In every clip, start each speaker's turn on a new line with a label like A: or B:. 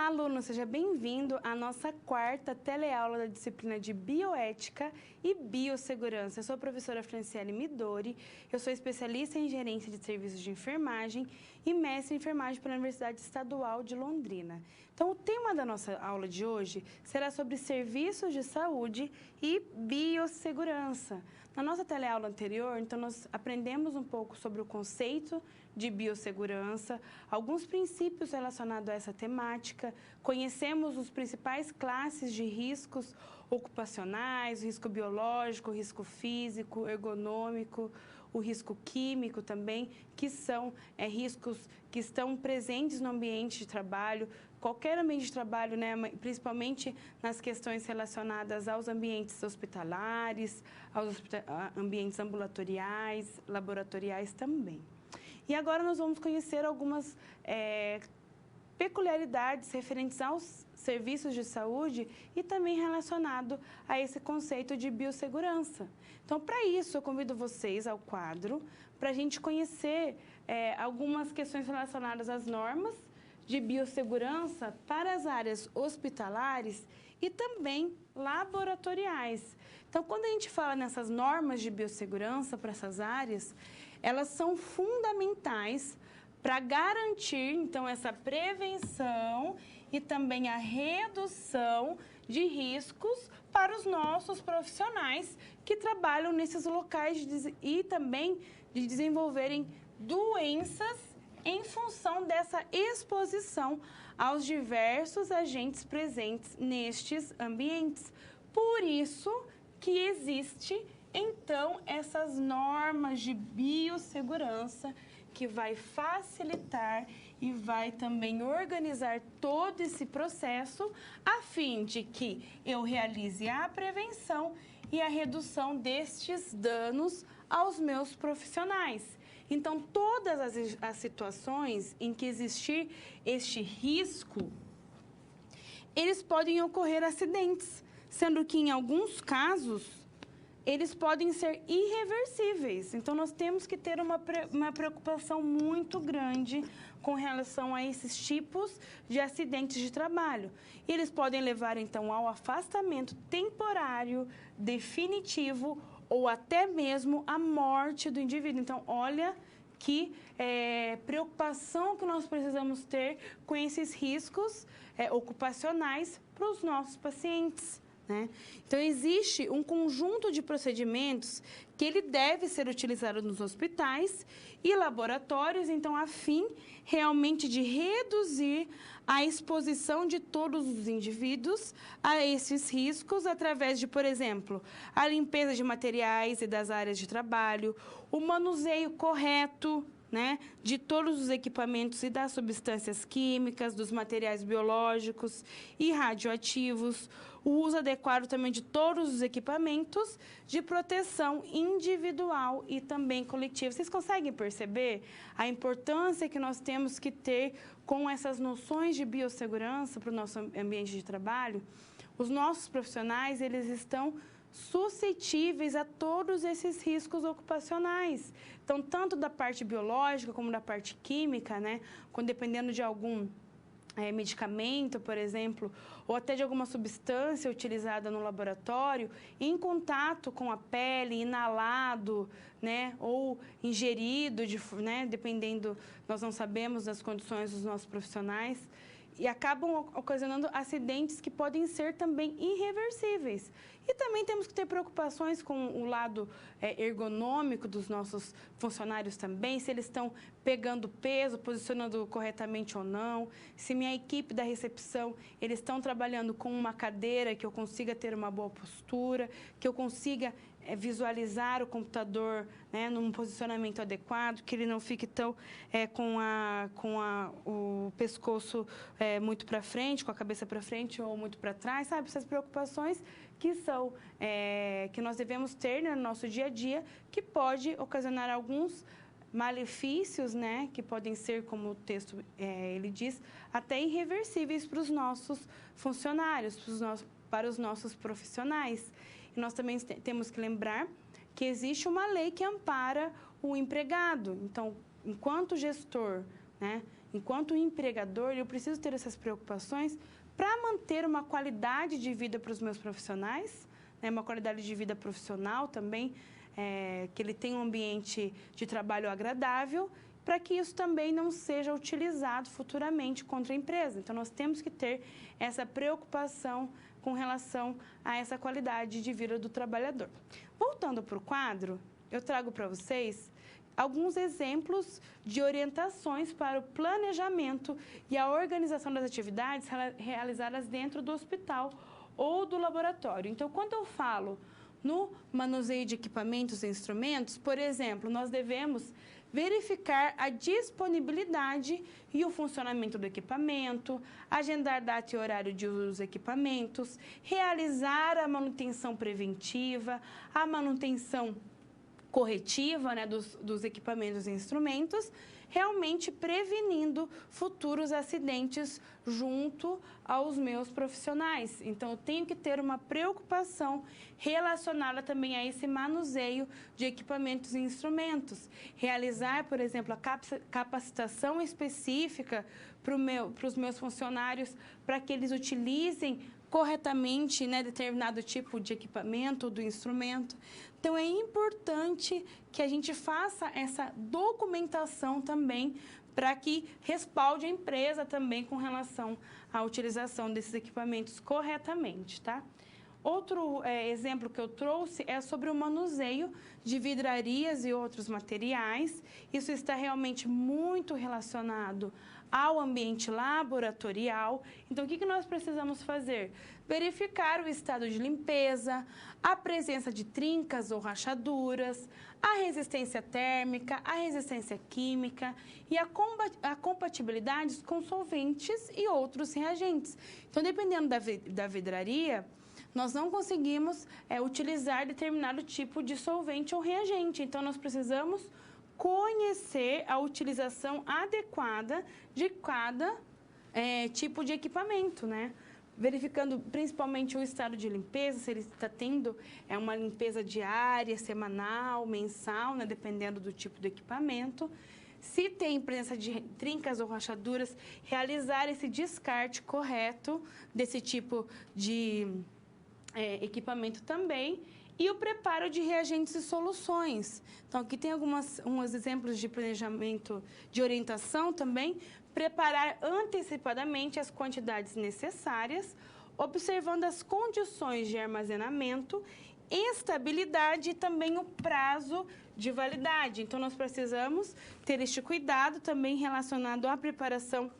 A: aluno, seja bem-vindo à nossa quarta teleaula da disciplina de Bioética e Biossegurança. Eu sou a professora Franciele Midori, eu sou especialista em gerência de serviços de enfermagem e mestre em enfermagem pela Universidade Estadual de Londrina. Então, o tema da nossa aula de hoje será sobre serviços de saúde e biossegurança. Na nossa teleaula anterior, então, nós aprendemos um pouco sobre o conceito de biossegurança, alguns princípios relacionados a essa temática, conhecemos os principais classes de riscos ocupacionais, o risco biológico, o risco físico, ergonômico, o risco químico também, que são riscos que estão presentes no ambiente de trabalho, qualquer ambiente de trabalho, né, principalmente nas questões relacionadas aos ambientes hospitalares, aos ambientes ambulatoriais, laboratoriais também. E agora nós vamos conhecer algumas peculiaridades referentes aos serviços de saúde e também relacionado a esse conceito de biossegurança. Então, para isso, eu convido vocês ao quadro para a gente conhecer algumas questões relacionadas às normas de biossegurança para as áreas hospitalares e também laboratoriais. Então, quando a gente fala nessas normas de biossegurança para essas áreas, elas são fundamentais para garantir, então, essa prevenção e também a redução de riscos para os nossos profissionais que trabalham nesses locais e também de desenvolverem doenças em função dessa exposição aos diversos agentes presentes nestes ambientes. Por isso que existe, então, essas normas de biossegurança que vai facilitar e vai também organizar todo esse processo a fim de que eu realize a prevenção e a redução destes danos aos meus profissionais. Então, todas as situações em que existir este risco, eles podem ocorrer acidentes, sendo que em alguns casos eles podem ser irreversíveis. Então, nós temos que ter uma preocupação muito grande com relação a esses tipos de acidentes de trabalho. E eles podem levar, então, ao afastamento temporário, definitivo ou até mesmo à morte do indivíduo. Então, olha que preocupação que nós precisamos ter com esses riscos ocupacionais para os nossos pacientes, né? Então, existe um conjunto de procedimentos que ele deve ser utilizado nos hospitais e laboratórios, então, a fim realmente de reduzir a exposição de todos os indivíduos a esses riscos através de, por exemplo, a limpeza de materiais e das áreas de trabalho, o manuseio correto, né, de todos os equipamentos e das substâncias químicas, dos materiais biológicos e radioativos, o uso adequado também de todos os equipamentos de proteção individual e também coletiva. Vocês conseguem perceber a importância que nós temos que ter com essas noções de biossegurança para o nosso ambiente de trabalho? Os nossos profissionais, eles estão suscetíveis a todos esses riscos ocupacionais. Então, tanto da parte biológica como da parte química, né? Dependendo de algum medicamento, por exemplo, ou até de alguma substância utilizada no laboratório, em contato com a pele, inalado, né? Ou ingerido, né? Dependendo, nós não sabemos das condições dos nossos profissionais, e acabam ocasionando acidentes que podem ser também irreversíveis. E também temos que ter preocupações com o lado ergonômico dos nossos funcionários também, se eles estão pegando peso, posicionando corretamente ou não, se minha equipe da recepção, eles estão trabalhando com uma cadeira que eu consiga ter uma boa postura, que eu consiga visualizar o computador, né, num posicionamento adequado, que ele não fique tão o pescoço muito para frente, com a cabeça para frente ou muito para trás, sabe? Essas preocupações que são que nós devemos ter, né, no nosso dia a dia, que pode ocasionar alguns malefícios, né, que podem ser, como o texto ele diz, até irreversíveis para os nossos funcionários, para os nossos profissionais. E nós também temos que lembrar que existe uma lei que ampara o empregado. Então, enquanto gestor, né, enquanto empregador, eu preciso ter essas preocupações para manter uma qualidade de vida para os meus profissionais, né, uma qualidade de vida profissional também, que ele tenha um ambiente de trabalho agradável, para que isso também não seja utilizado futuramente contra a empresa. Então, nós temos que ter essa preocupação com relação a essa qualidade de vida do trabalhador. Voltando para o quadro, eu trago para vocês alguns exemplos de orientações para o planejamento e a organização das atividades realizadas dentro do hospital ou do laboratório. Então, quando eu falo no manuseio de equipamentos e instrumentos, por exemplo, nós devemos verificar a disponibilidade e o funcionamento do equipamento, agendar data e horário de uso dos equipamentos, realizar a manutenção preventiva, a manutenção corretiva, né, dos equipamentos e instrumentos, realmente prevenindo futuros acidentes junto aos meus profissionais. Então, eu tenho que ter uma preocupação relacionada também a esse manuseio de equipamentos e instrumentos. Realizar, por exemplo, a capacitação específica para os meus funcionários, para que eles utilizem corretamente, né, determinado tipo de equipamento ou do instrumento. Então, é importante que a gente faça essa documentação também para que respalde a empresa também com relação à utilização desses equipamentos corretamente, tá? Outro exemplo que eu trouxe é sobre o manuseio de vidrarias e outros materiais. Isso está realmente muito relacionado ao ambiente laboratorial. Então, o que nós precisamos fazer? Verificar o estado de limpeza, a presença de trincas ou rachaduras, a resistência térmica, a resistência química e a compatibilidade com solventes e outros reagentes. Então, dependendo da vidraria, nós não conseguimos utilizar determinado tipo de solvente ou reagente. Então, nós precisamos conhecer a utilização adequada de cada tipo de equipamento, né? Verificando principalmente o estado de limpeza, se ele está tendo uma limpeza diária, semanal, mensal, né? Dependendo do tipo do equipamento. Se tem presença de trincas ou rachaduras, realizar esse descarte correto desse tipo de equipamento também. E o preparo de reagentes e soluções. Então, aqui tem alguns exemplos de planejamento de orientação também. Preparar antecipadamente as quantidades necessárias, observando as condições de armazenamento, estabilidade e também o prazo de validade. Então, nós precisamos ter este cuidado também relacionado à preparação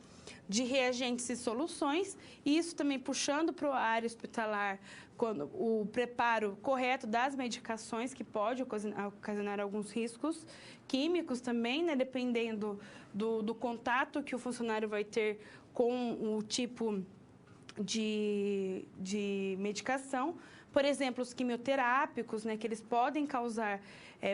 A: de reagentes e soluções, e isso também puxando para a área hospitalar, quando o preparo correto das medicações, que pode ocasionar alguns riscos químicos também, né, dependendo do contato que o funcionário vai ter com o tipo de medicação. Por exemplo, os quimioterápicos, né, que eles podem causar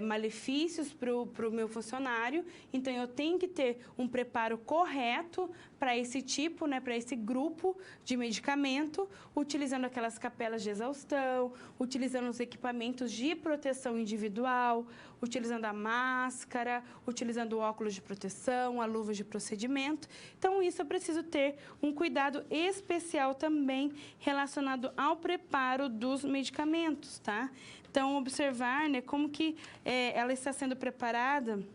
A: malefícios para o meu funcionário. Então, eu tenho que ter um preparo correto para esse tipo, né, para esse grupo de medicamento, utilizando aquelas capelas de exaustão, utilizando os equipamentos de proteção individual, utilizando a máscara, utilizando o óculos de proteção, a luva de procedimento. Então, isso eu preciso ter um cuidado especial também relacionado ao preparo dos medicamentos, tá? Então, observar, né, como que ela está sendo preparada,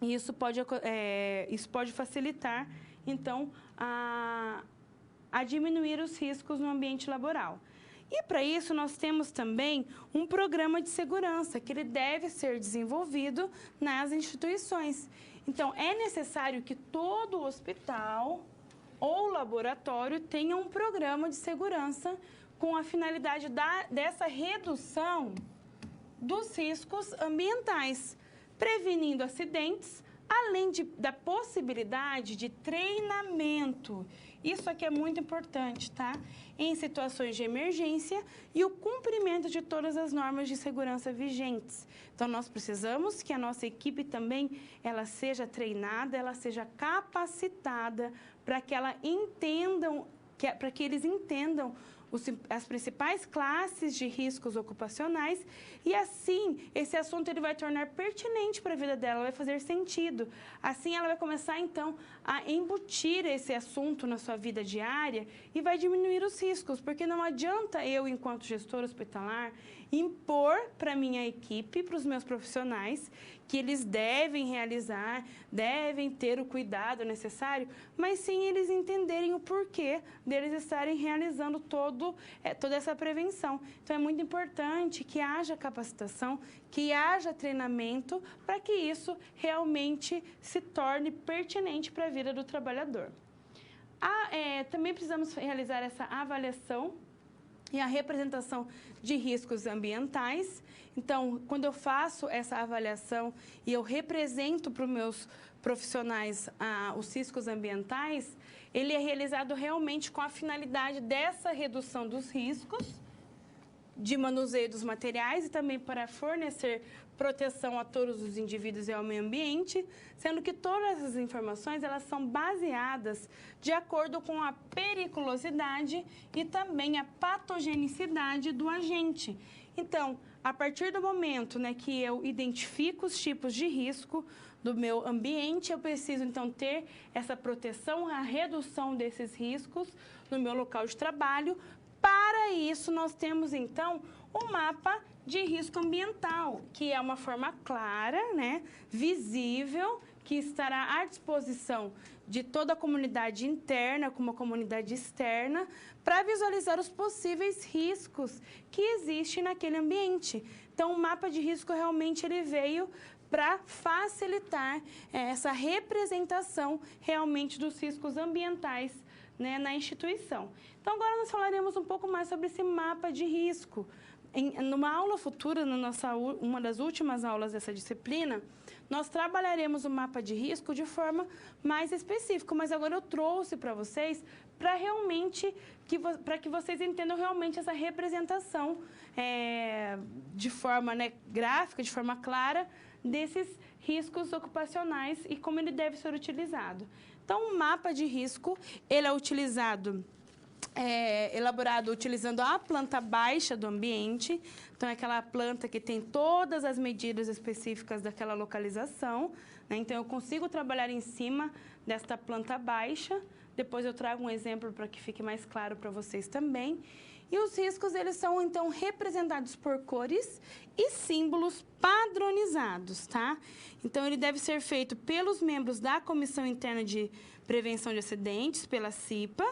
A: e isso pode facilitar, então, a diminuir os riscos no ambiente laboral. E, para isso, nós temos também um programa de segurança, que ele deve ser desenvolvido nas instituições. Então, é necessário que todo hospital ou laboratório tenha um programa de segurança com a finalidade dessa redução dos riscos ambientais, prevenindo acidentes, além da possibilidade de treinamento. Isso aqui é muito importante, tá? Em situações de emergência e o cumprimento de todas as normas de segurança vigentes. Então, nós precisamos que a nossa equipe também ela seja treinada, ela seja capacitada para que eles entendam as principais classes de riscos ocupacionais e assim esse assunto ele vai tornar pertinente para a vida dela, vai fazer sentido. Assim ela vai começar então a embutir esse assunto na sua vida diária e vai diminuir os riscos, porque não adianta eu, enquanto gestor hospitalar, impor para minha equipe, para os meus profissionais, que eles devem realizar, devem ter o cuidado necessário, mas sim eles entenderem o porquê deles estarem realizando toda essa prevenção. Então, é muito importante que haja capacitação, que haja treinamento, para que isso realmente se torne pertinente para a vida do trabalhador. Também precisamos realizar essa avaliação e a representação de riscos ambientais. Então, quando eu faço essa avaliação e eu represento para os meus profissionais os riscos ambientais, ele é realizado realmente com a finalidade dessa redução dos riscos, de manuseio dos materiais e também para fornecer proteção a todos os indivíduos e ao meio ambiente, sendo que todas essas informações elas são baseadas de acordo com a periculosidade e também a patogenicidade do agente. Então, a partir do momento que eu identifico os tipos de risco do meu ambiente, eu preciso então ter essa proteção, a redução desses riscos no meu local de trabalho. Para isso, nós temos, então, o mapa de risco ambiental, que é uma forma clara, visível, que estará à disposição de toda a comunidade interna como a comunidade externa, para visualizar os possíveis riscos que existem naquele ambiente. Então, o mapa de risco realmente ele veio para facilitar essa representação realmente dos riscos ambientais na instituição. Então, agora nós falaremos um pouco mais sobre esse mapa de risco. Numa aula futura, uma das últimas aulas dessa disciplina, nós trabalharemos o mapa de risco de forma mais específica, mas agora eu trouxe para vocês para realmente para que vocês entendam realmente essa representação de forma gráfica, de forma clara, desses riscos ocupacionais e como ele deve ser utilizado. Então, o mapa de risco, ele é elaborado utilizando a planta baixa do ambiente. Então, é aquela planta que tem todas as medidas específicas daquela localização. Então, eu consigo trabalhar em cima desta planta baixa. Depois eu trago um exemplo para que fique mais claro para vocês também. E os riscos, eles são, então, representados por cores e símbolos padronizados, tá? Então, ele deve ser feito pelos membros da Comissão Interna de Prevenção de Acidentes, pela CIPA,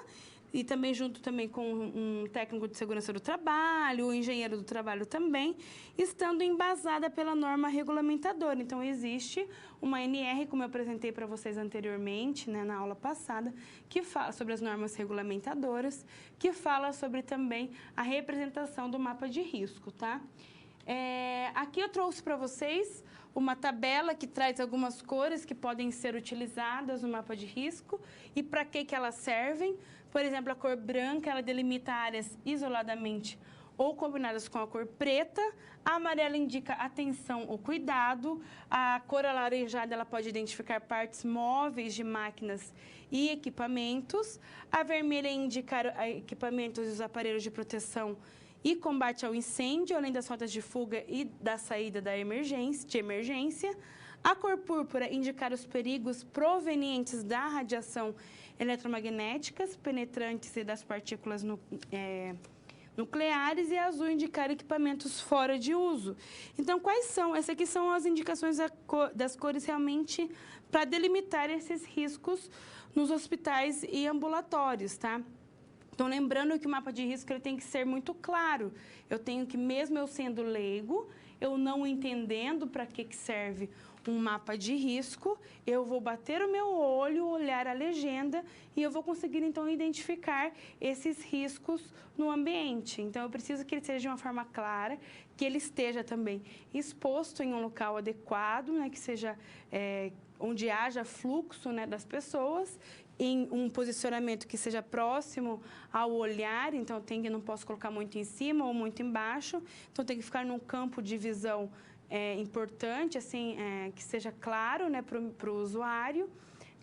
A: e também junto com um técnico de segurança do trabalho, o engenheiro do trabalho também, estando embasada pela norma regulamentadora. Então, existe uma NR, como eu apresentei para vocês anteriormente, na aula passada, que fala sobre as normas regulamentadoras, que fala sobre também a representação do mapa de risco, tá? Aqui eu trouxe para vocês uma tabela que traz algumas cores que podem ser utilizadas no mapa de risco e para que elas servem. Por exemplo, a cor branca, ela delimita áreas isoladamente ou combinadas com a cor preta. A amarela indica atenção ou cuidado. A cor alaranjada, ela pode identificar partes móveis de máquinas e equipamentos. A vermelha indica equipamentos e os aparelhos de proteção e combate ao incêndio, além das rotas de fuga e da saída de emergência. A cor púrpura indicar os perigos provenientes da radiação eletromagnéticas, penetrantes e das partículas nucleares, e a azul indicar equipamentos fora de uso. Então, quais são? Essas aqui são as indicações das cores realmente para delimitar esses riscos nos hospitais e ambulatórios, tá? Então, lembrando que o mapa de risco ele tem que ser muito claro. Eu tenho que, mesmo eu sendo leigo, eu não entendendo para que serve um mapa de risco, eu vou bater o meu olho, olhar a legenda e eu vou conseguir, então, identificar esses riscos no ambiente. Então, eu preciso que ele seja de uma forma clara, que ele esteja também exposto em um local adequado, que seja onde haja fluxo das pessoas, em um posicionamento que seja próximo ao olhar. Então, não posso colocar muito em cima ou muito embaixo. Então, tem que ficar num campo de visão importante, assim, que seja claro para o usuário.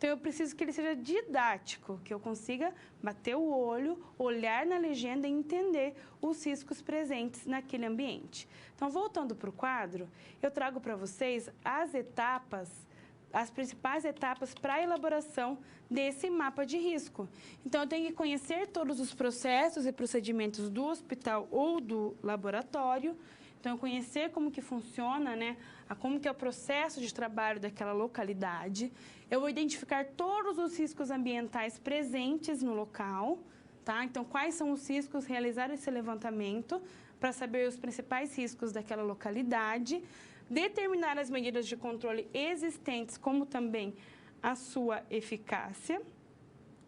A: Então, eu preciso que ele seja didático, que eu consiga bater o olho, olhar na legenda e entender os riscos presentes naquele ambiente. Então, voltando para o quadro, eu trago para vocês as principais etapas para a elaboração desse mapa de risco. Então, eu tenho que conhecer todos os processos e procedimentos do hospital ou do laboratório. Então, conhecer como que funciona, né, como que é o processo de trabalho daquela localidade. Eu vou identificar todos os riscos ambientais presentes no local, tá? Então, quais são os riscos, realizar esse levantamento para saber os principais riscos daquela localidade, determinar as medidas de controle existentes, como também a sua eficácia.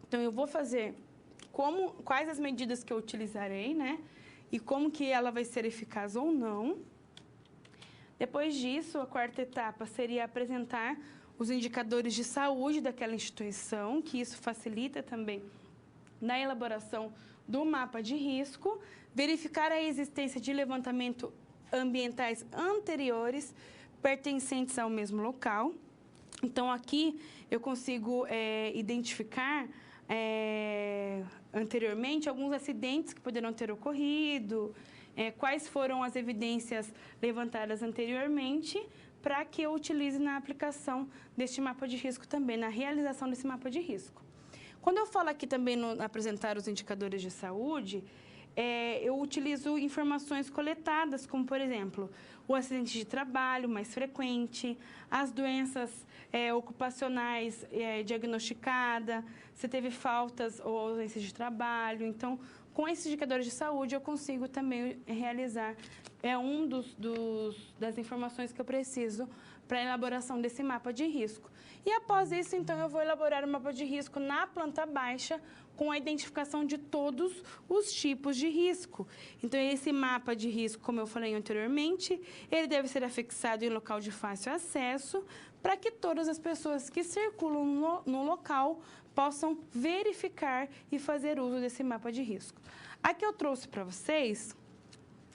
A: Então, eu vou fazer quais as medidas que eu utilizarei, né? E como que ela vai ser eficaz ou não. Depois disso, a quarta etapa seria apresentar os indicadores de saúde daquela instituição, que isso facilita também na elaboração do mapa de risco, verificar a existência de levantamento ambientais anteriores pertencentes ao mesmo local. Então, aqui eu consigo identificar anteriormente alguns acidentes que poderão ter ocorrido, quais foram as evidências levantadas anteriormente, para que eu utilize na aplicação deste mapa de risco também, na realização desse mapa de risco. Quando eu falo aqui também no apresentar os indicadores de saúde, eu utilizo informações coletadas, como, por exemplo, o acidente de trabalho mais frequente, as doenças ocupacionais diagnosticadas, se teve faltas ou ausências de trabalho. Então, com esses indicadores de saúde, eu consigo também realizar das informações que eu preciso para a elaboração desse mapa de risco. E após isso, então, eu vou elaborar o mapa de risco na planta baixa, com a identificação de todos os tipos de risco. Então, esse mapa de risco, como eu falei anteriormente, ele deve ser afixado em local de fácil acesso, para que todas as pessoas que circulam no local possam verificar e fazer uso desse mapa de risco. Aqui eu trouxe para vocês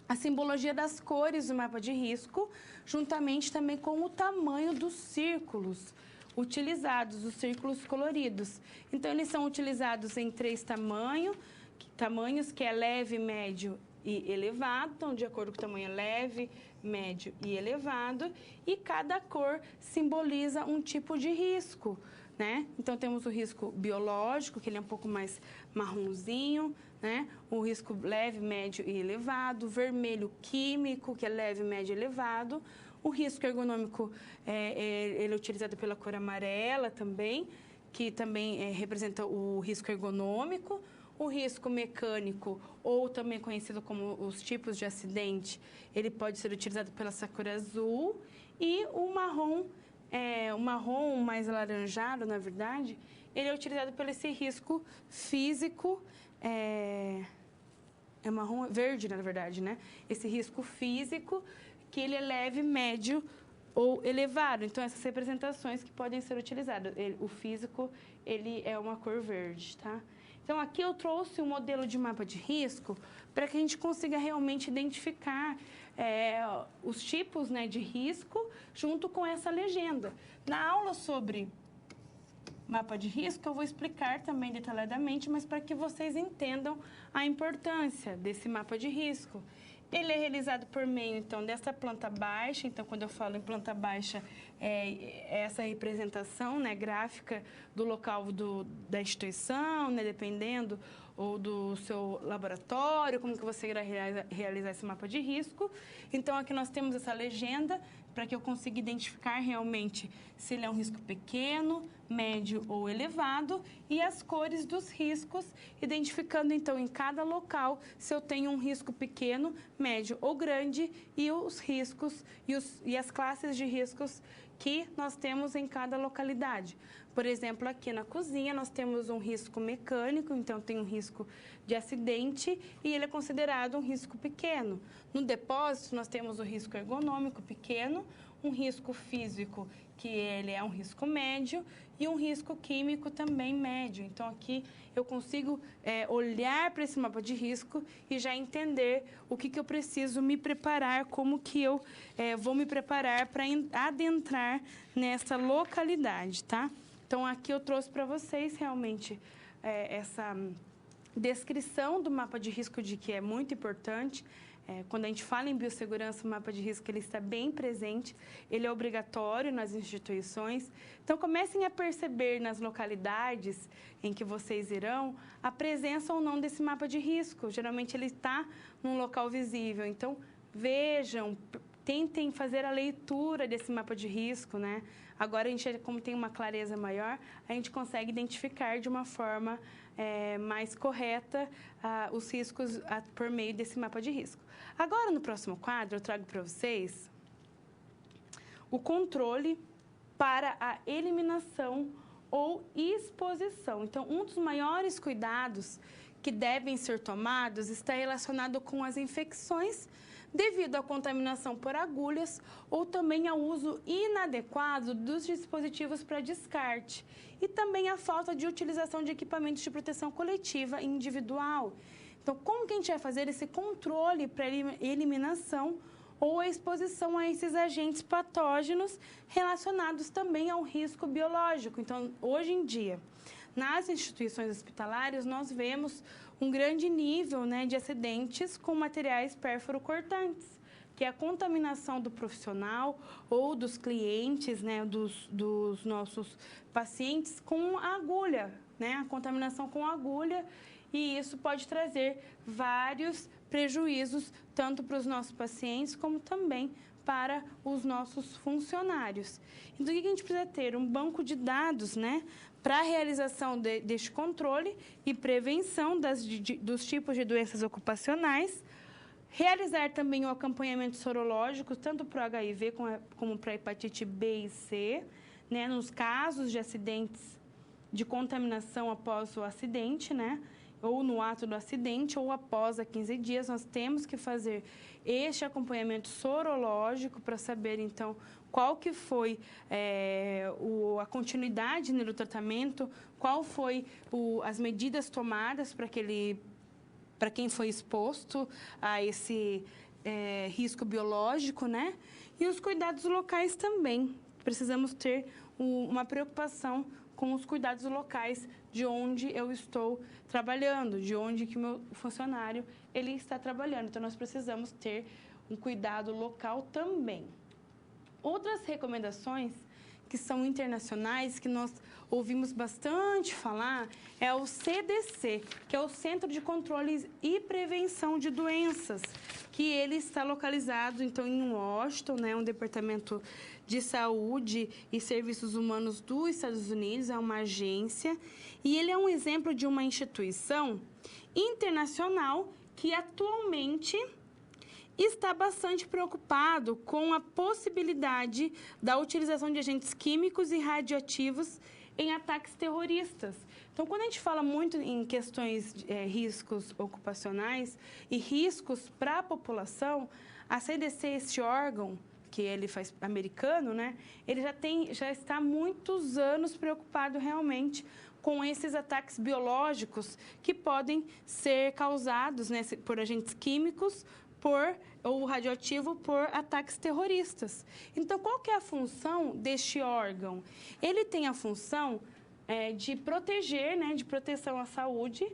A: a simbologia das cores do mapa de risco, juntamente também com o tamanho dos círculos utilizados, os círculos coloridos. Então, eles são utilizados em 3 tamanhos, que é leve, médio e elevado. Então, de acordo com o tamanho leve, médio e elevado. E cada cor simboliza um tipo de risco, né? Então, temos o risco biológico, que ele é um pouco mais marronzinho, né? O risco leve, médio e elevado. Vermelho químico, que é leve, médio e elevado. O risco ergonômico, ele é utilizado pela cor amarela também, que também representa o risco ergonômico. O risco mecânico, ou também conhecido como os tipos de acidente, ele pode ser utilizado pela essa cor azul. E o marrom mais alaranjado, na verdade, ele é utilizado pelo esse risco físico, marrom verde, na verdade, né? Esse risco físico, que ele é leve, médio ou elevado. Então, essas representações que podem ser utilizadas. O físico, ele é uma cor verde, tá? Então, aqui eu trouxe um modelo de mapa de risco para que a gente consiga realmente identificar os tipos, né, de risco junto com essa legenda. Na aula sobre mapa de risco, eu vou explicar também detalhadamente, mas para que vocês entendam a importância desse mapa de risco. Ele é realizado por meio, então, dessa planta baixa. Então, quando eu falo em planta baixa, é essa representação, né, gráfica do local da instituição, né, dependendo ou do seu laboratório, como que você irá realizar esse mapa de risco. Então, aqui nós temos essa legenda para que eu consiga identificar realmente se ele é um risco pequeno, médio ou elevado, e as cores dos riscos, identificando, então, em cada local se eu tenho um risco pequeno, médio ou grande, e os riscos e as classes de riscos que nós temos em cada localidade. Por exemplo, aqui na cozinha nós temos um risco mecânico, então tem um risco de acidente e ele é considerado um risco pequeno. No depósito nós temos o risco ergonômico pequeno, um risco físico que ele é um risco médio e um risco químico também médio. Então, aqui eu consigo olhar para esse mapa de risco e já entender o que eu preciso me preparar, como que eu vou me preparar para adentrar nessa localidade, tá? Então, aqui eu trouxe para vocês realmente essa descrição do mapa de risco, de que é muito importante. Quando a gente fala em biossegurança, o mapa de risco ele está bem presente, ele é obrigatório nas instituições. Então, comecem a perceber nas localidades em que vocês irão a presença ou não desse mapa de risco. Geralmente, ele está num local visível. Então, vejam, tentem fazer a leitura desse mapa de risco, né? Agora, a gente, como tem uma clareza maior, a gente consegue identificar de uma forma mais correta os riscos por meio desse mapa de risco. Agora, no próximo quadro, eu trago para vocês o controle para a eliminação ou exposição. Então, um dos maiores cuidados que devem ser tomados está relacionado com as infecções devido à contaminação por agulhas ou também ao uso inadequado dos dispositivos para descarte e também a falta de utilização de equipamentos de proteção coletiva e individual. Então, como que a gente vai fazer esse controle para eliminação ou a exposição a esses agentes patógenos relacionados também ao risco biológico? Então, hoje em dia, nas instituições hospitalares, nós vemos um grande nível, né, de acidentes com materiais pérfuro-cortantes, que é a contaminação do profissional ou dos clientes, né, dos nossos pacientes com a agulha, né, a contaminação com agulha, e isso pode trazer vários prejuízos, tanto para os nossos pacientes, como também para os nossos funcionários. Então, o que a gente precisa ter? Um banco de dados, né, para a realização deste controle e prevenção dos tipos de doenças ocupacionais, realizar também o acompanhamento sorológico, tanto para o HIV como para a hepatite B e C, né, nos casos de acidentes de contaminação após o acidente, né, ou no ato do acidente, ou após 15 dias, nós temos que fazer este acompanhamento sorológico para saber, então, qual que foi a continuidade, né, do tratamento, qual foi as medidas tomadas para quem foi exposto a esse risco biológico, né? E os cuidados locais também. Precisamos ter uma preocupação com os cuidados locais de onde eu estou trabalhando, de onde que o meu funcionário ele está trabalhando. Então, nós precisamos ter um cuidado local também. Outras recomendações que são internacionais, que nós ouvimos bastante falar, é o CDC, que é o Centro de Controle e Prevenção de Doenças, que ele está localizado, então, em Washington, né, um departamento de saúde e serviços humanos dos Estados Unidos, é uma agência, e ele é um exemplo de uma instituição internacional que atualmente está bastante preocupado com a possibilidade da utilização de agentes químicos e radioativos em ataques terroristas. Então, quando a gente fala muito em questões de riscos ocupacionais e riscos para a população, a CDC, esse órgão que ele faz americano, né, ele já está há muitos anos preocupado realmente com esses ataques biológicos que podem ser causados, né, por agentes químicos, ou radioativo por ataques terroristas. Então, qual que é a função deste órgão? Ele tem a função de proteger, né, de proteção à saúde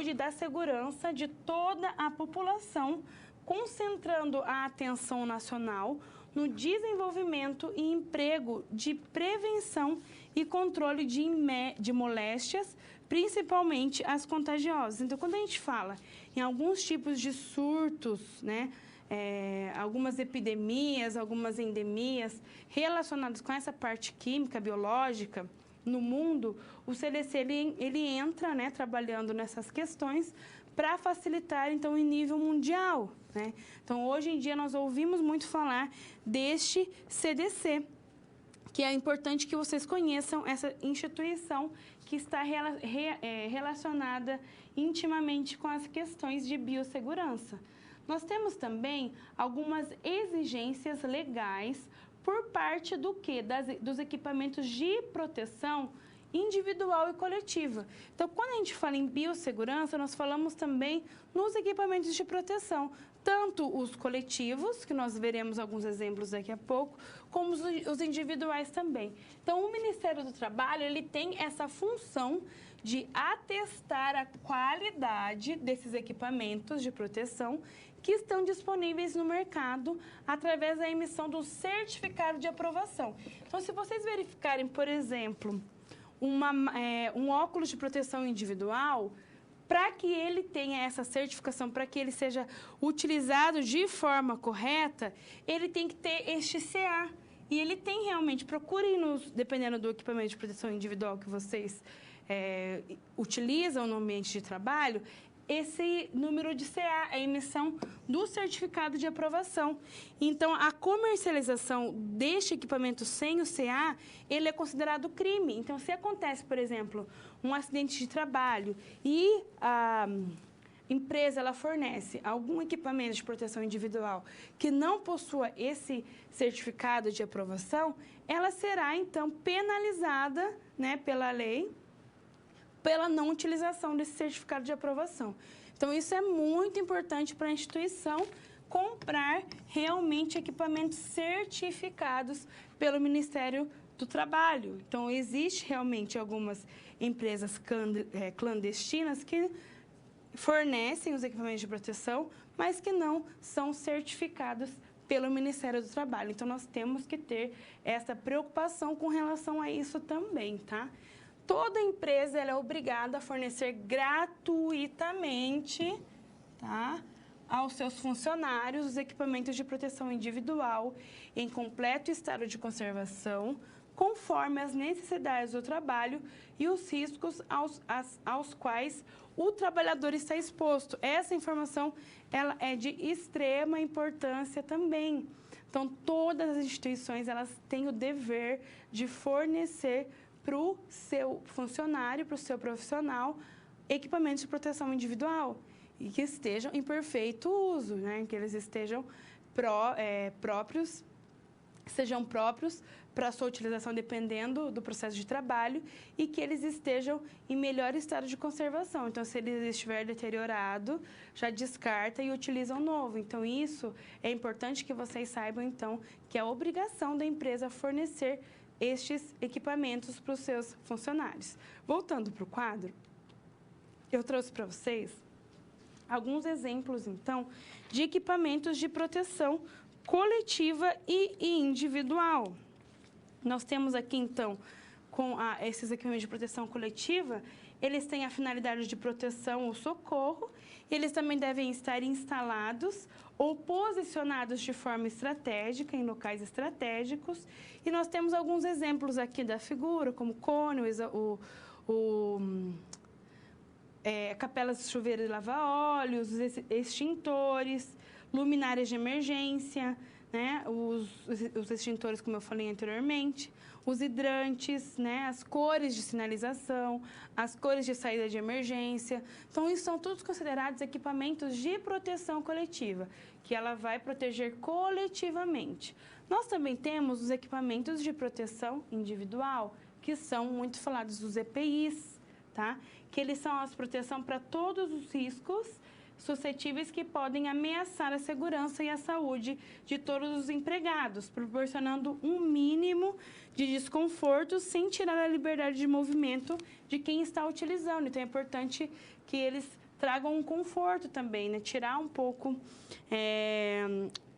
A: e da segurança de toda a população, concentrando a atenção nacional no desenvolvimento e emprego de prevenção e controle de moléstias, principalmente as contagiosas. Então, quando a gente fala em alguns tipos de surtos, né, algumas epidemias, algumas endemias relacionadas com essa parte química, biológica, no mundo, o CDC ele entra, né, trabalhando nessas questões para facilitar, então, em nível mundial, né? Então, hoje em dia, nós ouvimos muito falar deste CDC, que é importante que vocês conheçam essa instituição que está relacionada intimamente com as questões de biossegurança. Nós temos também algumas exigências legais por parte dos equipamentos de proteção individual e coletiva. Então, quando a gente fala em biossegurança, nós falamos também nos equipamentos de proteção, tanto os coletivos, que nós veremos alguns exemplos daqui a pouco, como os individuais também. Então, o Ministério do Trabalho, ele tem essa função de atestar a qualidade desses equipamentos de proteção que estão disponíveis no mercado através da emissão do certificado de aprovação. Então, se vocês verificarem, por exemplo, um óculos de proteção individual, para que ele tenha essa certificação, para que ele seja utilizado de forma correta, ele tem que ter este CA. E ele tem realmente, procurem, dependendo do equipamento de proteção individual que vocês utilizam no ambiente de trabalho, esse número de CA, a emissão do certificado de aprovação. Então, a comercialização deste equipamento sem o CA, ele é considerado crime. Então, se acontece, por exemplo, um acidente de trabalho e a empresa ela fornece algum equipamento de proteção individual que não possua esse certificado de aprovação, ela será, então, penalizada, né, pela lei, pela não utilização desse certificado de aprovação. Então, isso é muito importante para a instituição comprar realmente equipamentos certificados pelo Ministério do Trabalho. Então, existe realmente algumas empresas clandestinas que fornecem os equipamentos de proteção, mas que não são certificados pelo Ministério do Trabalho. Então, nós temos que ter essa preocupação com relação a isso também, tá? Toda empresa ela é obrigada a fornecer gratuitamente, tá, aos seus funcionários os equipamentos de proteção individual em completo estado de conservação, conforme as necessidades do trabalho e os riscos aos quais o trabalhador está exposto. Essa informação ela é de extrema importância também. Então, todas as instituições elas têm o dever de fornecer para o seu funcionário, para o seu profissional, equipamentos de proteção individual e que estejam em perfeito uso, né? Que eles estejam próprios para a sua utilização dependendo do processo de trabalho e que eles estejam em melhor estado de conservação. Então, se ele estiver deteriorado, já descarta e utiliza um novo. Então, isso é importante que vocês saibam, então, que é a obrigação da empresa fornecer estes equipamentos para os seus funcionários. Voltando para o quadro, eu trouxe para vocês alguns exemplos, então, de equipamentos de proteção coletiva e individual. Nós temos aqui, então, com esses equipamentos de proteção coletiva, eles têm a finalidade de proteção ou socorro, eles também devem estar instalados ou posicionados de forma estratégica, em locais estratégicos. E nós temos alguns exemplos aqui da figura, como cone, capelas de chuveiro e lava-óleos, extintores, luminárias de emergência, né? Os extintores, como eu falei anteriormente, os hidrantes, né? As cores de sinalização, as cores de saída de emergência. Então, isso são todos considerados equipamentos de proteção coletiva, que ela vai proteger coletivamente. Nós também temos os equipamentos de proteção individual, que são muito falados, os EPIs, tá? Que eles são a proteção para todos os riscos suscetíveis que podem ameaçar a segurança e a saúde de todos os empregados, proporcionando um mínimo de desconforto sem tirar a liberdade de movimento de quem está utilizando. Então, é importante que eles tragam um conforto também, né? Tirar um pouco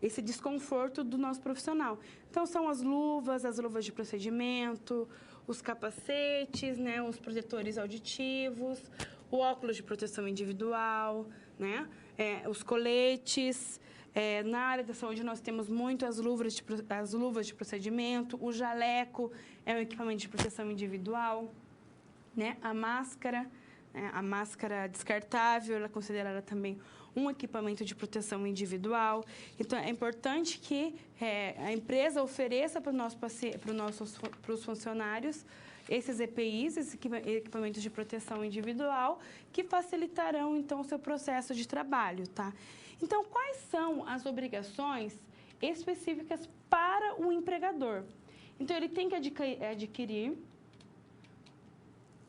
A: esse desconforto do nosso profissional. Então, são as luvas de procedimento, os capacetes, né? Os protetores auditivos, o óculos de proteção individual, né? Os coletes. Na área da saúde, nós temos muito as luvas de procedimento, o jaleco é um equipamento de proteção individual, né? A máscara descartável, ela é considerada também um equipamento de proteção individual. Então, é importante que a empresa ofereça para os funcionários esses EPIs, esses equipamentos de proteção individual, que facilitarão, então, o seu processo de trabalho, tá? Então, quais são as obrigações específicas para o empregador? Então, ele tem que adquirir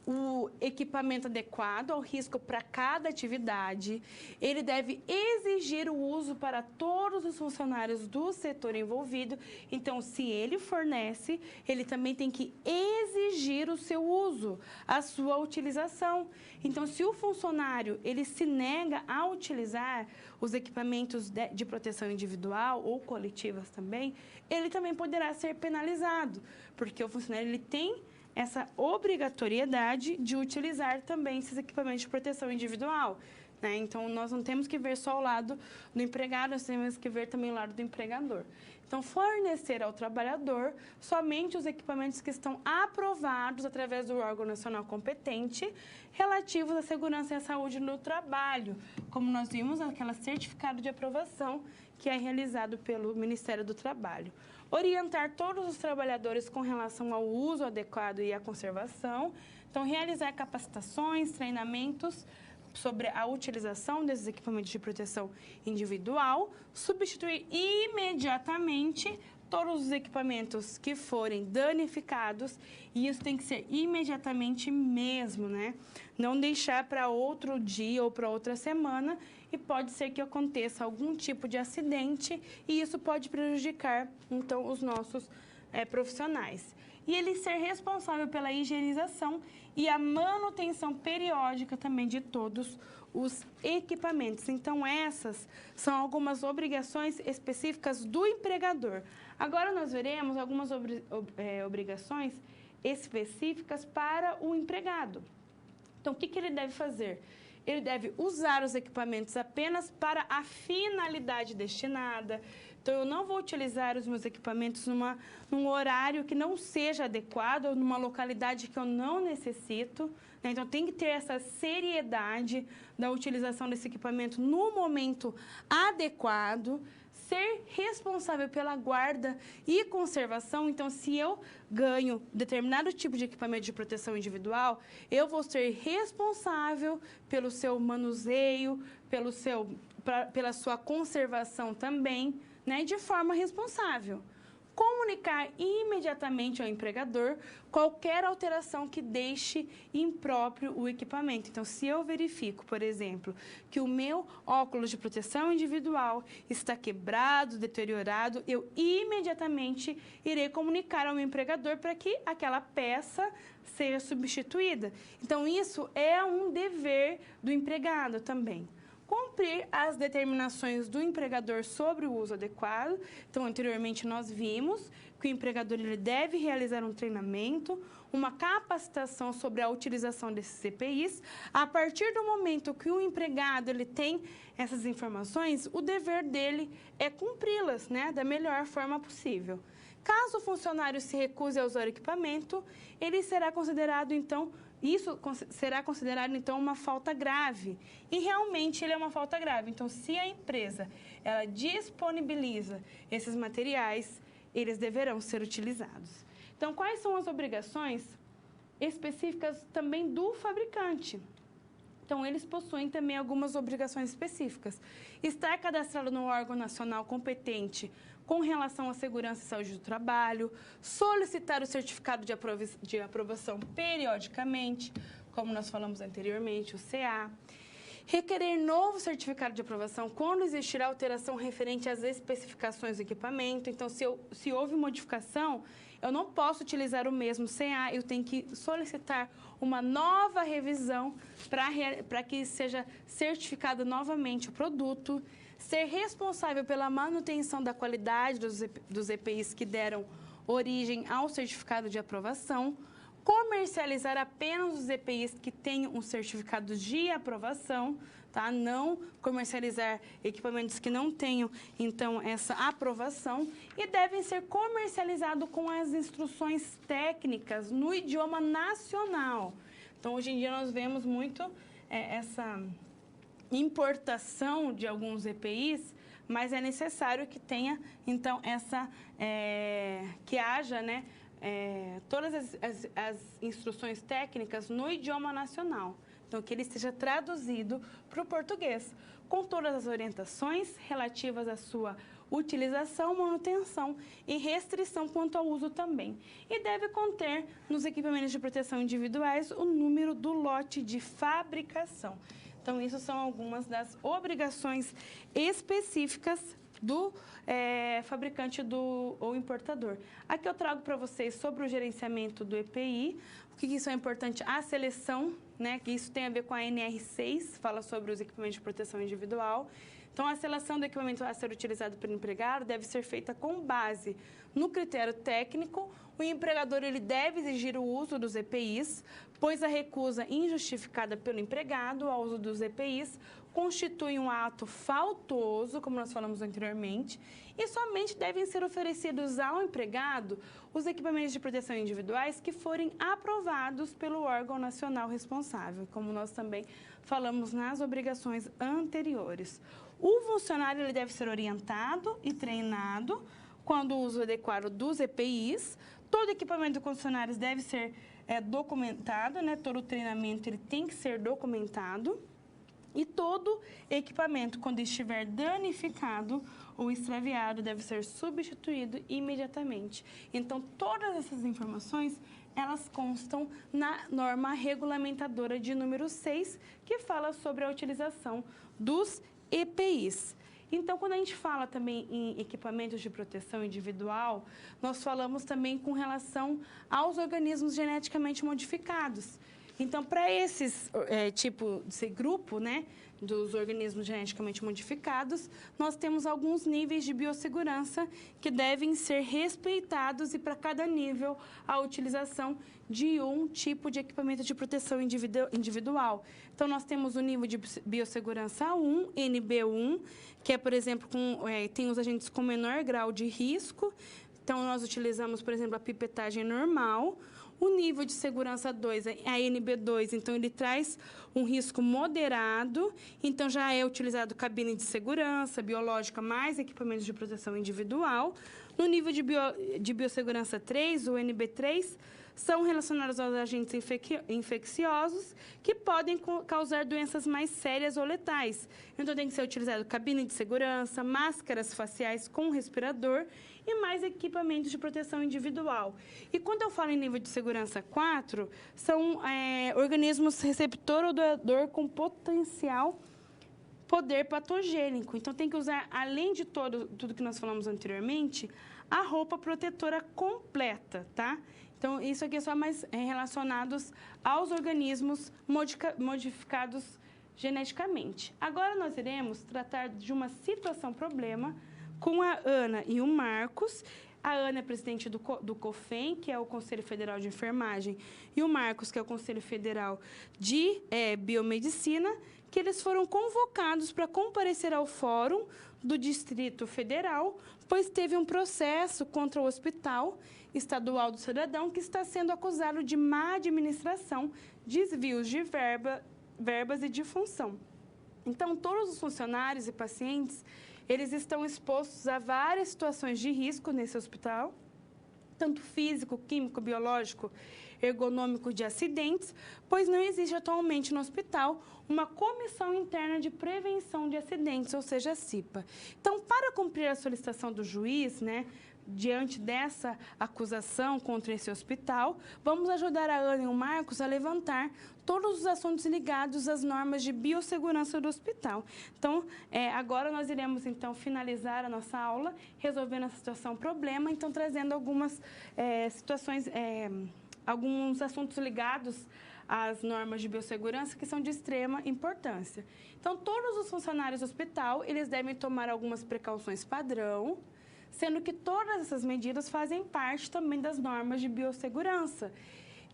A: o equipamento adequado ao risco para cada atividade, ele deve exigir o uso para todos os funcionários do setor envolvido. Então, se ele fornece, ele também tem que exigir o seu uso, a sua utilização. Então, se o funcionário ele se nega a utilizar os equipamentos de proteção individual ou coletivas também, ele também poderá ser penalizado, porque o funcionário ele tem essa obrigatoriedade de utilizar também esses equipamentos de proteção individual, né? Então, nós não temos que ver só o lado do empregado, nós temos que ver também o lado do empregador. Então, fornecer ao trabalhador somente os equipamentos que estão aprovados através do órgão nacional competente relativos à segurança e à saúde no trabalho, como nós vimos aquele certificado de aprovação que é realizado pelo Ministério do Trabalho. Orientar todos os trabalhadores com relação ao uso adequado e à conservação. Então, realizar capacitações, treinamentos sobre a utilização desses equipamentos de proteção individual. Substituir imediatamente todos os equipamentos que forem danificados, e isso tem que ser imediatamente mesmo, né? Não deixar para outro dia ou para outra semana, e pode ser que aconteça algum tipo de acidente, e isso pode prejudicar, então, os nossos profissionais. E ele ser responsável pela higienização e a manutenção periódica também de todos os equipamentos. Então, essas são algumas obrigações específicas do empregador. Agora, nós veremos algumas obrigações específicas para o empregado. Então, o que ele deve fazer? Ele deve usar os equipamentos apenas para a finalidade destinada. Então, eu não vou utilizar os meus equipamentos num horário que não seja adequado ou numa localidade que eu não necessito, né? Então, tem que ter essa seriedade da utilização desse equipamento no momento adequado, ser responsável pela guarda e conservação. Então, se eu ganho determinado tipo de equipamento de proteção individual, eu vou ser responsável pelo seu manuseio, pela sua conservação também, né, de forma responsável. Comunicar imediatamente ao empregador qualquer alteração que deixe impróprio o equipamento. Então, se eu verifico, por exemplo, que o meu óculos de proteção individual está quebrado, deteriorado, eu imediatamente irei comunicar ao meu empregador para que aquela peça seja substituída. Então, isso é um dever do empregado também. Cumprir as determinações do empregador sobre o uso adequado. Então, anteriormente nós vimos que o empregador ele deve realizar um treinamento, uma capacitação sobre a utilização desses EPIs. A partir do momento que o empregado ele tem essas informações, o dever dele é cumpri-las, né, da melhor forma possível. Caso o funcionário se recuse a usar o equipamento, ele será considerado, então, uma falta grave. E realmente ele é uma falta grave. Então, se a empresa ela disponibiliza esses materiais, eles deverão ser utilizados. Então, quais são as obrigações específicas também do fabricante? Então, eles possuem também algumas obrigações específicas. Estar cadastrado no órgão nacional competente com relação à segurança e saúde do trabalho, solicitar o certificado de aprovação periodicamente, como nós falamos anteriormente, o CA. Requerer novo certificado de aprovação quando existir alteração referente às especificações do equipamento. Então, se houve modificação, eu não posso utilizar o mesmo CA, eu tenho que solicitar uma nova revisão para que seja certificado novamente o produto. Ser responsável pela manutenção da qualidade dos EPIs que deram origem ao certificado de aprovação. Comercializar apenas os EPIs que tenham um certificado de aprovação, tá? Não comercializar equipamentos que não tenham, então, essa aprovação. E devem ser comercializados com as instruções técnicas no idioma nacional. Então, hoje em dia, nós vemos muito essa importação de alguns EPIs, mas é necessário que tenha, então, que haja, né, todas as instruções técnicas no idioma nacional. Então, que ele seja traduzido para o português. com todas as orientações relativas à sua utilização, manutenção e restrição quanto ao uso também. E deve conter nos equipamentos de proteção individuais o número do lote de fabricação. Então, isso são algumas das obrigações específicas do fabricante ou importador. Aqui eu trago para vocês sobre o gerenciamento do EPI, o que isso é importante, a seleção, né, que isso tem a ver com a NR6, fala sobre os equipamentos de proteção individual. Então, a seleção do equipamento a ser utilizado pelo empregado deve ser feita com base no critério técnico. O empregador ele deve exigir o uso dos EPIs, pois a recusa injustificada pelo empregado ao uso dos EPIs constitui um ato faltoso, como nós falamos anteriormente, e somente devem ser oferecidos ao empregado os equipamentos de proteção individuais que forem aprovados pelo órgão nacional responsável, como nós também falamos nas obrigações anteriores. O funcionário ele deve ser orientado e treinado quando o uso adequado dos EPIs. Todo equipamento dos funcionários deve ser documentado, né? Todo treinamento ele tem que ser documentado. E todo equipamento, quando estiver danificado ou extraviado, deve ser substituído imediatamente. Então, todas essas informações, elas constam na norma regulamentadora de número 6, que fala sobre a utilização dos EPIs. Então, quando a gente fala também em equipamentos de proteção individual, nós falamos também com relação aos organismos geneticamente modificados. Então, para esse grupo, né, dos organismos geneticamente modificados, nós temos alguns níveis de biossegurança que devem ser respeitados e para cada nível a utilização de um tipo de equipamento de proteção individual. Então, nós temos o nível de biossegurança 1, NB1, que é, por exemplo, tem os agentes com menor grau de risco. Então, nós utilizamos, por exemplo, a pipetagem normal. O nível de segurança 2 é a NB2, então ele traz um risco moderado, então já é utilizado cabine de segurança biológica mais equipamentos de proteção individual. No nível de biossegurança 3, o NB3, são relacionados aos agentes infecciosos que podem causar doenças mais sérias ou letais. Então, tem que ser utilizado cabine de segurança, máscaras faciais com respirador e mais equipamentos de proteção individual. E quando eu falo em nível de segurança 4, são organismos receptor ou doador com potencial poder patogênico. Então, tem que usar, além de tudo que nós falamos anteriormente, a roupa protetora completa, tá? Então, isso aqui é só mais relacionados aos organismos modificados geneticamente. Agora, nós iremos tratar de uma situação-problema com a Ana e o Marcos. A Ana é presidente do COFEM, que é o Conselho Federal de Enfermagem, e o Marcos, que é o Conselho Federal de Biomedicina, que eles foram convocados para comparecer ao Fórum do Distrito Federal, pois teve um processo contra o Hospital Estadual do Cidadão, que está sendo acusado de má administração, desvios de verbas e de função. Então, todos os funcionários e pacientes, eles estão expostos a várias situações de risco nesse hospital, tanto físico, químico, biológico, ergonômico de acidentes, pois não existe atualmente no hospital uma comissão interna de prevenção de acidentes, ou seja, a CIPA. Então, para cumprir a solicitação do juiz, né, diante dessa acusação contra esse hospital, vamos ajudar a Ana e o Marcos a levantar todos os assuntos ligados às normas de biossegurança do hospital. Então, agora nós iremos, então, finalizar a nossa aula, resolvendo essa situação-problema, então, trazendo algumas situações, alguns assuntos ligados às normas de biossegurança que são de extrema importância. Então, todos os funcionários do hospital, eles devem tomar algumas precauções padrão, sendo que todas essas medidas fazem parte também das normas de biossegurança.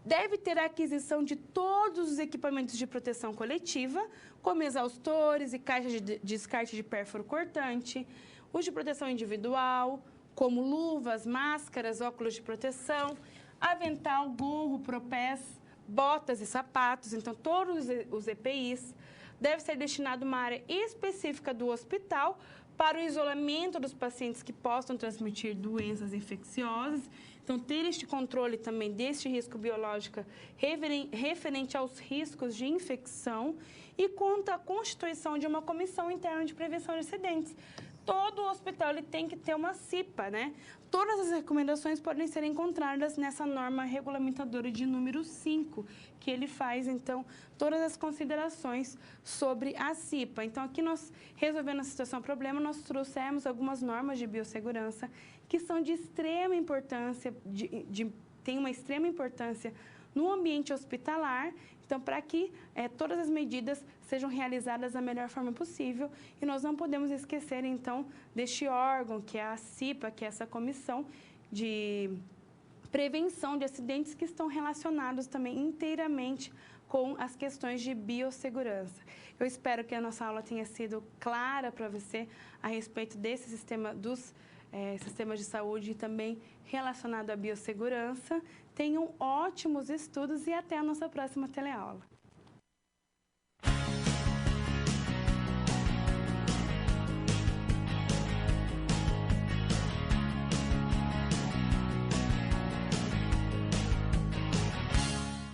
A: Deve ter a aquisição de todos os equipamentos de proteção coletiva, como exaustores e caixas de descarte de pérfuro cortante, os de proteção individual, como luvas, máscaras, óculos de proteção, avental, gorro, propés, botas e sapatos, então todos os EPIs, deve ser destinado uma área específica do hospital para o isolamento dos pacientes que possam transmitir doenças infecciosas. Então, ter este controle também deste risco biológico referente aos riscos de infecção e quanto à constituição de uma comissão interna de prevenção de acidentes. Todo hospital ele tem que ter uma CIPA, né? Todas as recomendações podem ser encontradas nessa norma regulamentadora de número 5, que ele faz, então, todas as considerações sobre a CIPA. Então, aqui nós, resolvendo a situação problema, nós trouxemos algumas normas de biossegurança que são de extrema importância, têm uma extrema importância no ambiente hospitalar, então, para que todas as medidas sejam realizadas da melhor forma possível. E nós não podemos esquecer, então, deste órgão, que é a CIPA, que é essa comissão de prevenção de acidentes que estão relacionados também inteiramente com as questões de biossegurança. Eu espero que a nossa aula tenha sido clara para você a respeito desse sistema dos sistemas de saúde e também relacionado à biossegurança. Tenham ótimos estudos e até a nossa próxima teleaula.